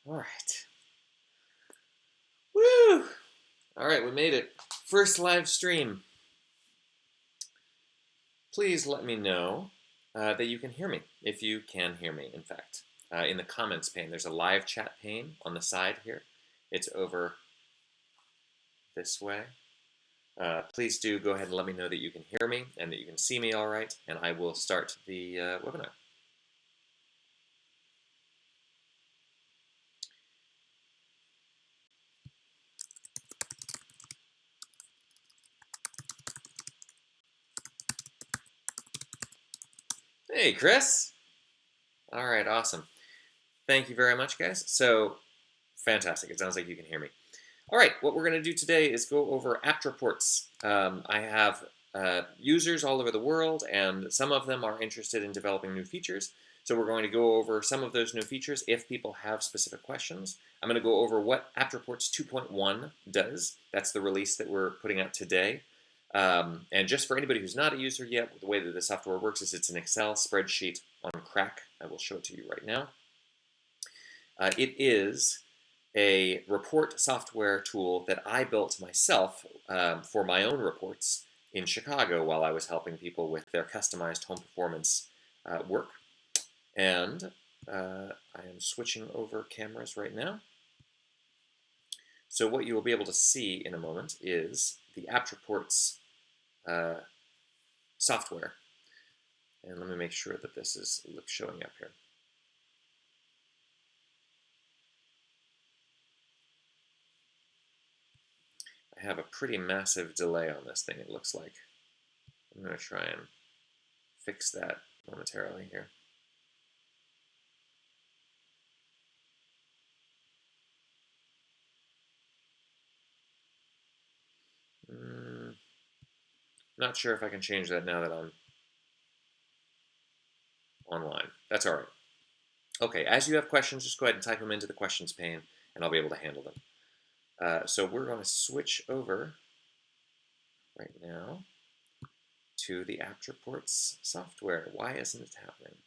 All right. Woo! All right, we made it. First live stream. Please let me know that you can hear me, if you can hear me, in fact. In the comments pane, there's a live chat pane on the side here. It's over this way. Please do go ahead and let me know that you can hear me and that you can see me all right, and I will start the webinar. Hey, Chris. All right, awesome. Thank you very much, guys. So, fantastic. It sounds like you can hear me. All right, what we're going to do today is go over apt reports. I have users all over the world, and some of them are interested in developing new features. So we're going to go over some of those new features if people have specific questions. I'm going to go over what apt reports 2.1 does. That's the release that we're putting out today. And just for anybody who's not a user yet, the way that the software works is it's an Excel spreadsheet on Crack. I will show it to you right now. It is a report software tool that I built myself for my own reports in Chicago while I was helping people with their customized home performance work. And I am switching over cameras right now. So what you will be able to see in a moment is the apt reports software. And let me make sure that this is showing up here. I have a pretty massive delay on this thing, it looks like. I'm going to try and fix that momentarily here. Not sure if I can change that now that I'm online. That's all right. Okay, as you have questions, just go ahead and type them into the questions pane, and I'll be able to handle them. So we're going to switch over right now to the apt reports software. Why isn't it happening?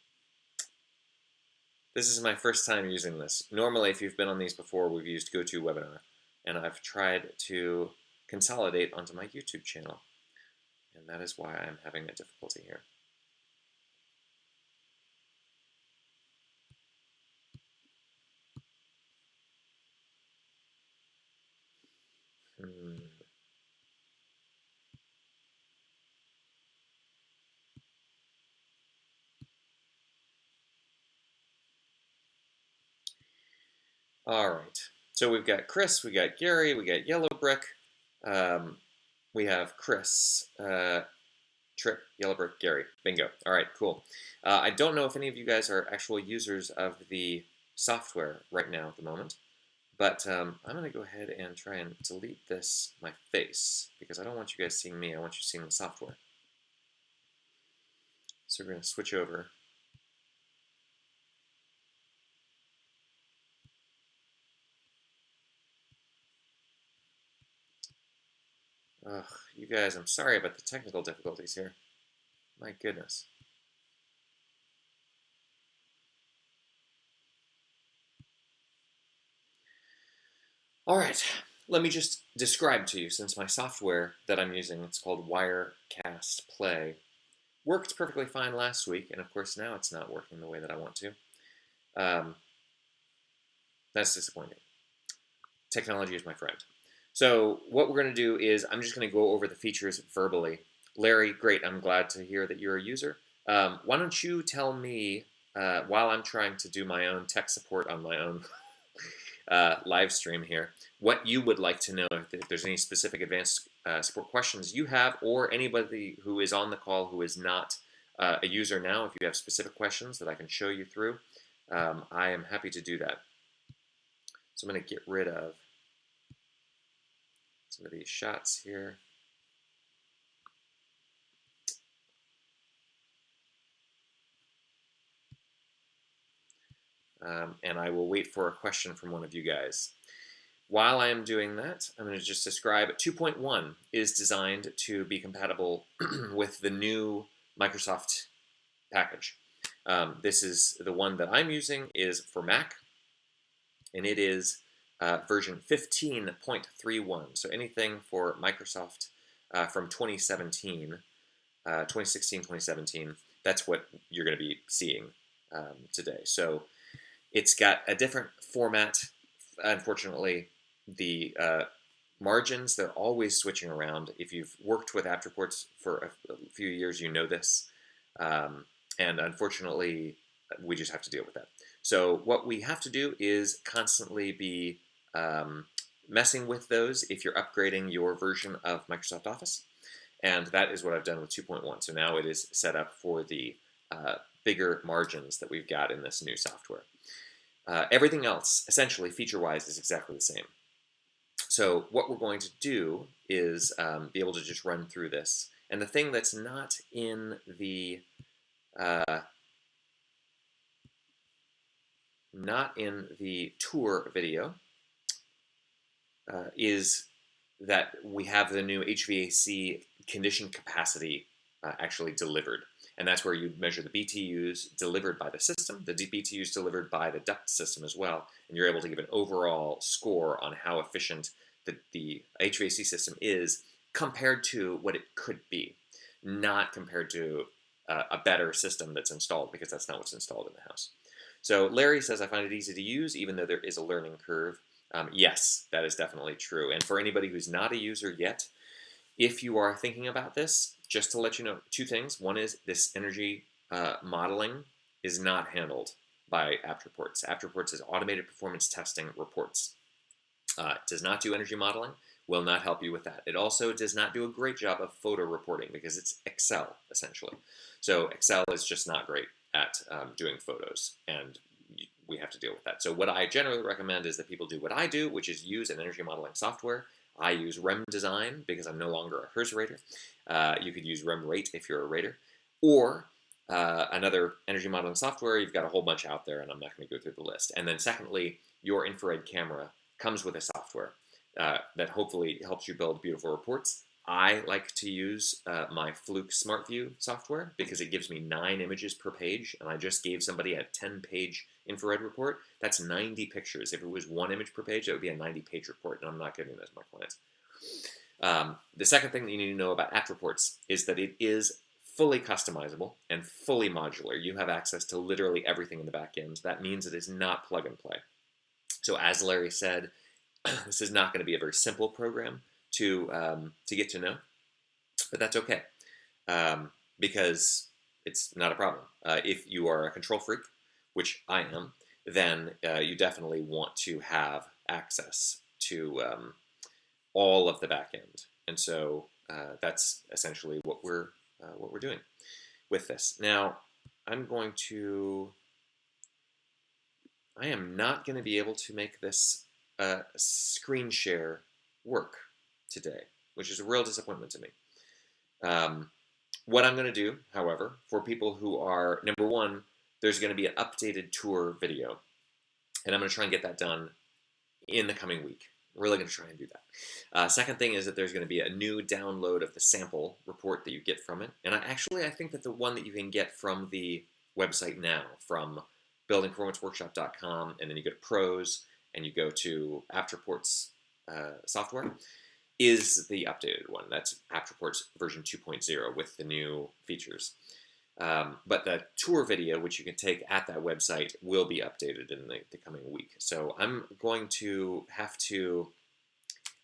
This is my first time using this. Normally, if you've been on these before, we've used GoToWebinar, and I've tried to consolidate onto my YouTube channel, and that is why I'm having a difficulty here. All right, so we've got Chris, we got Gary, we got Yellow Brick, we have Chris, Trip, Yellow Brick, Gary, bingo. All right, cool. I don't know if any of you guys are actual users of the software right now at the moment, but I'm going to go ahead and try and delete this, my face, because I don't want you guys seeing me, I want you seeing the software. So we're going to switch over. Ugh, you guys, I'm sorry about the technical difficulties here. My goodness. All right, let me just describe to you, since my software that I'm using, it's called Wirecast Play, worked perfectly fine last week, and of course now it's not working the way that I want to. That's disappointing. Technology is my friend. So what we're going to do is I'm just going to go over the features verbally. Larry, great, I'm glad to hear that you're a user. Why don't you tell me, while I'm trying to do my own tech support on my own live stream here, what you would like to know, if there's any specific advanced support questions you have, or anybody who is on the call who is not a user now, if you have specific questions that I can show you through, I am happy to do that. So I'm going to get rid of some of these shots here. And I will wait for a question from one of you guys. While I am doing that, I'm going to just describe 2.1 is designed to be compatible with the new Microsoft package. This is the one that I'm using is for Mac. and it is version 15.31. So anything for Microsoft from 2017, 2016, 2017, that's what you're going to be seeing today. So it's got a different format. Unfortunately, the margins, they're always switching around. If you've worked with AptReports for a few years, you know this. And unfortunately, we just have to deal with that. So what we have to do is constantly be messing with those if you're upgrading your version of Microsoft Office. And that is what I've done with 2.1. So now it is set up for the bigger margins that we've got in this new software. Everything else, essentially, feature-wise, is exactly the same. So what we're going to do is be able to just run through this. And the thing that's not in the tour video is that we have the new HVAC condition capacity actually delivered. And that's where you measure the BTUs delivered by the system, the BTUs delivered by the duct system as well, and you're able to give an overall score on how efficient the HVAC system is compared to what it could be, not compared to a better system that's installed, because that's not what's installed in the house. So Larry says, I find it easy to use, even though there is a learning curve. Yes, that is definitely true. And for anybody who's not a user yet, if you are thinking about this, just to let you know, two things. One is this energy modeling is not handled by AptReports. AptReports is automated performance testing reports. It does not do energy modeling, will not help you with that. It also does not do a great job of photo reporting because it's Excel, essentially. So Excel is just not great at doing photos, and we have to deal with that. So what I generally recommend is that people do what I do, which is use an energy modeling software. I use REMDesign because I'm no longer a HERS rater. You could use REMRate if you're a rater. Or another energy modeling software. You've got a whole bunch out there, and I'm not going to go through the list. And then secondly, your infrared camera comes with a software that hopefully helps you build beautiful reports. I like to use my Fluke SmartView software because it gives me 9 images per page, and I just gave somebody a 10-page infrared report. That's 90 pictures. If it was 1 image per page, that would be a 90-page report, and I'm not giving that to my clients. The second thing that you need to know about AptReports is that it is fully customizable and fully modular. You have access to literally everything in the back end. That means it is not plug and play. So as Larry said, this is not going to be a very simple program to get to know, but that's okay because it's not a problem. If you are a control freak, which I am, then you definitely want to have access to all of the back end, and so that's essentially what we're doing with this. Now, I am not going to be able to make this screen share work today, which is a real disappointment to me. What I'm going to do, however, for people who are, number one, there's going to be an updated tour video, and I'm going to try and get that done in the coming week. I'm really going to try and do that. Second thing is that there's going to be a new download of the sample report that you get from it, and I think that the one that you can get from the website now, from buildingperformanceworkshop.com, and then you go to Pros, and you go to AptReports software, is the updated one. That's AptReports version 2.0 with the new features. But the tour video, which you can take at that website, will be updated in the coming week. So I'm going to have to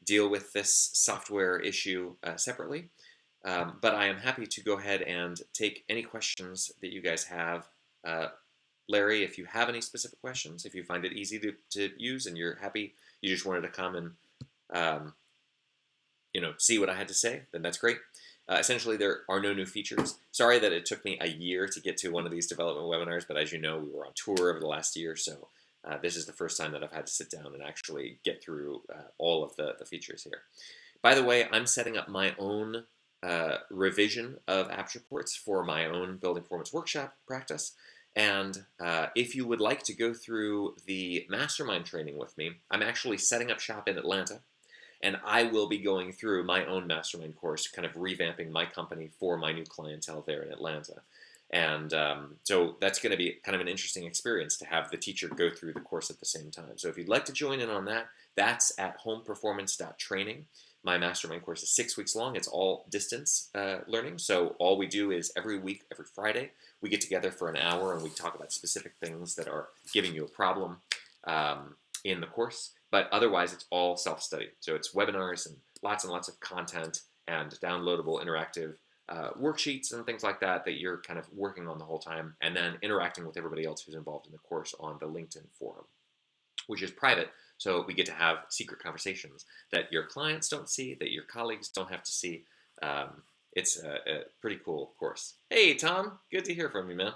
deal with this software issue separately. But I am happy to go ahead and take any questions that you guys have. Larry, if you have any specific questions, if you find it easy to use and you're happy, you just wanted to come and see what I had to say, then that's great. Essentially, there are no new features. Sorry that it took me a year to get to one of these development webinars, but as you know, we were on tour over the last year, so this is the first time that I've had to sit down and actually get through all of the features here. By the way, I'm setting up my own revision of AptReports for my own Building Performance Workshop practice. And if you would like to go through the mastermind training with me, I'm actually setting up shop in Atlanta, and I will be going through my own mastermind course, kind of revamping my company for my new clientele there in Atlanta. And so that's going to be kind of an interesting experience to have the teacher go through the course at the same time. So if you'd like to join in on that, that's at homeperformance.training. My mastermind course is 6 weeks long. It's all distance learning. So all we do is every week, every Friday, we get together for an hour and we talk about specific things that are giving you a problem in the course. But otherwise, it's all self-study. So it's webinars and lots of content and downloadable interactive worksheets and things like that that you're kind of working on the whole time, and then interacting with everybody else who's involved in the course on the LinkedIn forum, which is private. So we get to have secret conversations that your clients don't see, that your colleagues don't have to see. It's a pretty cool course. Hey, Tom, good to hear from you, man.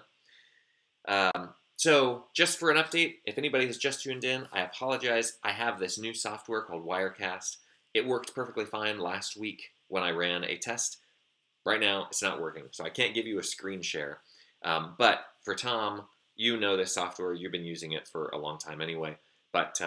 So just for an update, if anybody has just tuned in, I apologize. I have this new software called Wirecast. It worked perfectly fine last week when I ran a test. Right now, it's not working, so I can't give you a screen share. But for Tom, you know this software. You've been using it for a long time anyway. But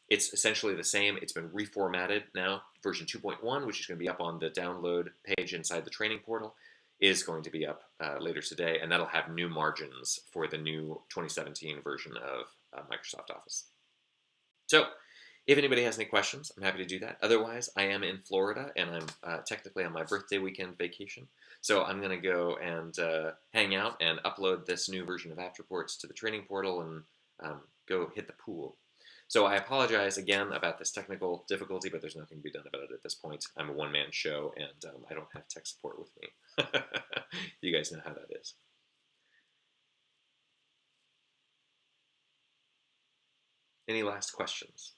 it's essentially the same. It's been reformatted now. Version 2.1, which is going to be up on the download page inside the training portal, is going to be up later today, and that'll have new margins for the new 2017 version of Microsoft Office. So if anybody has any questions, I'm happy to do that. Otherwise, I am in Florida, and I'm technically on my birthday weekend vacation. So I'm going to go and hang out and upload this new version of AppReports to the training portal and go hit the pool. So I apologize again about this technical difficulty, but there's nothing to be done about it at this point. I'm a one-man show, and I don't have tech support with me. You guys know how that is. Any last questions?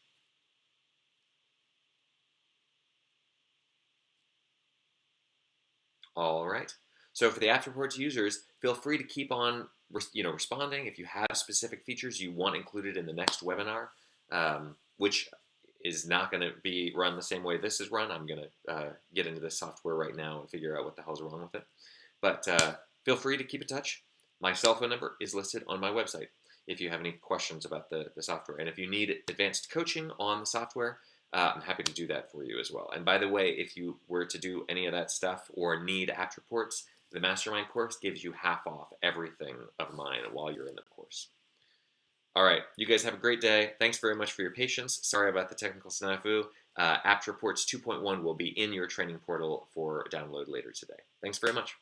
All right. So for the AppReports users, feel free to keep on responding if you have specific features you want included in the next webinar, which is not going to be run the same way this is run. I'm going to get into this software right now and figure out what the hell's wrong with it. But feel free to keep in touch. My cell phone number is listed on my website if you have any questions about the software. And if you need advanced coaching on the software, I'm happy to do that for you as well. And by the way, if you were to do any of that stuff or need AppReports, the Mastermind course gives you half off everything of mine while you're in the course. All right, you guys have a great day. Thanks very much for your patience. Sorry about the technical snafu. AppReports 2.1 will be in your training portal for download later today. Thanks very much.